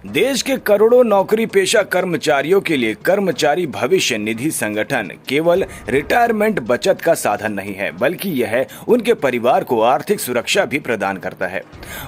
देश के करोड़ों नौकरी पेशा कर्मचारियों के लिए कर्मचारी भविष्य निधि संगठन केवल रिटायरमेंट बचत का साधन नहीं है, बल्कि यह उनके परिवार को आर्थिक सुरक्षा भी प्रदान करता है।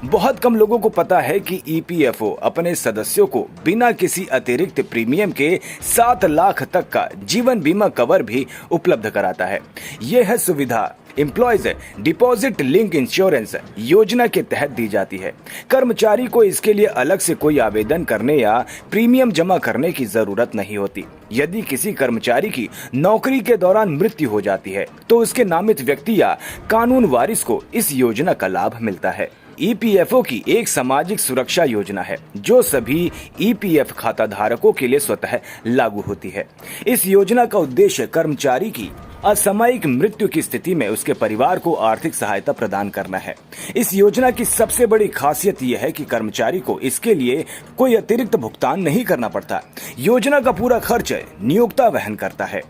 बहुत कम लोगों को पता है कि ईपीएफओ अपने सदस्यों को बिना किसी अतिरिक्त प्रीमियम के 7 लाख तक का जीवन बीमा कवर भी उपलब्ध कराता है। यह सुविधा एम्प्लॉयज डिपॉजिट लिंक इंश्योरेंस योजना के तहत दी जाती है। कर्मचारी को इसके लिए अलग से कोई आवेदन करने या प्रीमियम जमा करने की जरूरत नहीं होती। यदि किसी कर्मचारी की नौकरी के दौरान मृत्यु हो जाती है तो उसके नामित व्यक्ति या कानून वारिस को इस योजना का लाभ मिलता है। ईपीएफओ की एक सामाजिक सुरक्षा योजना है जो सभी ईपीएफ खाता धारकों के लिए स्वतः लागू होती है। इस योजना का उद्देश्य कर्मचारी की असामयिक मृत्यु की स्थिति में उसके परिवार को आर्थिक सहायता प्रदान करना है। इस योजना की सबसे बड़ी खासियत यह है कि कर्मचारी को इसके लिए कोई अतिरिक्त भुगतान नहीं करना पड़ता। योजना का पूरा खर्च नियोक्ता वहन करता है।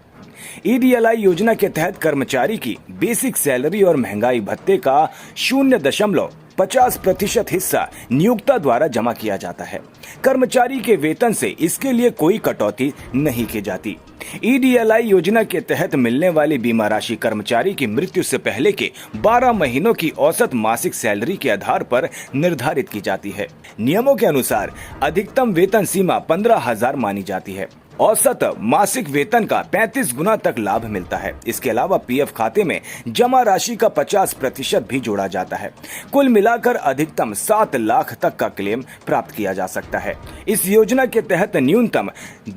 ईडीएलआई योजना के तहत कर्मचारी की बेसिक सैलरी और महंगाई भत्ते का 0.50% हिस्सा नियोक्ता द्वारा जमा किया जाता है। कर्मचारी के वेतन से इसके लिए कोई कटौती नहीं की जाती। ईडीएलआई योजना के तहत मिलने वाली बीमा राशि कर्मचारी की मृत्यु से पहले के 12 महीनों की औसत मासिक सैलरी के आधार पर निर्धारित की जाती है। नियमों के अनुसार अधिकतम वेतन सीमा 15,000 मानी जाती है। औसत मासिक वेतन का 35 गुना तक लाभ मिलता है। इसके अलावा पीएफ खाते में जमा राशि का 50% भी जोड़ा जाता है। कुल मिलाकर अधिकतम 7 लाख तक का क्लेम प्राप्त किया जा सकता है। इस योजना के तहत न्यूनतम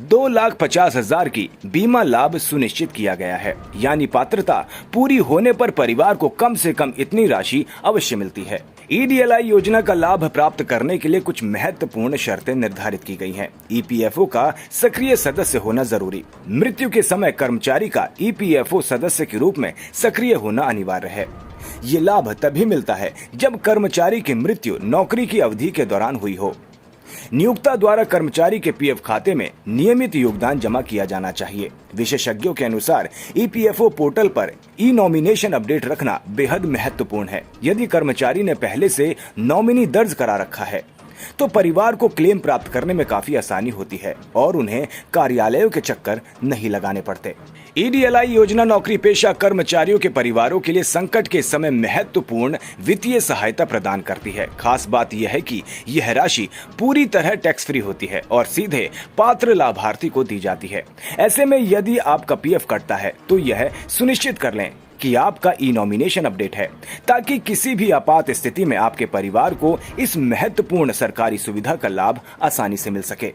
2,50,000 की बीमा लाभ सुनिश्चित किया गया है, यानी पात्रता पूरी होने पर परिवार को कम से कम इतनी राशि अवश्य मिलती है। ईडीएलआई योजना का लाभ प्राप्त करने के लिए कुछ महत्वपूर्ण शर्तें निर्धारित की गई हैं। ईपीएफओ का सक्रिय सदस्य होना जरूरी। मृत्यु के समय कर्मचारी का ईपीएफओ सदस्य के रूप में सक्रिय होना अनिवार्य है। ये लाभ तभी मिलता है जब कर्मचारी की मृत्यु नौकरी की अवधि के दौरान हुई हो। नियोक्ता द्वारा कर्मचारी के पीएफ खाते में नियमित योगदान जमा किया जाना चाहिए। विशेषज्ञों के अनुसार ईपीएफओ पोर्टल पर ई नॉमिनेशन अपडेट रखना बेहद महत्वपूर्ण है। यदि कर्मचारी ने पहले से नॉमिनी दर्ज करा रखा है तो परिवार को क्लेम प्राप्त करने में काफी आसानी होती है और उन्हें कार्यालयों के चक्कर नहीं लगाने पड़ते। ईडीएलआई योजना नौकरी पेशा कर्मचारियों के परिवारों के लिए संकट के समय महत्वपूर्ण वित्तीय सहायता प्रदान करती है। खास बात यह है कि यह राशि पूरी तरह टैक्स फ्री होती है और सीधे पात्र लाभार्थी को दी जाती है। ऐसे में यदि आपका पीएफ कटता है तो यह सुनिश्चित कर लें कि आपका ई नॉमिनेशन अपडेट है, ताकि किसी भी आपात स्थिति में आपके परिवार को इस महत्वपूर्ण सरकारी सुविधा का लाभ आसानी से मिल सके।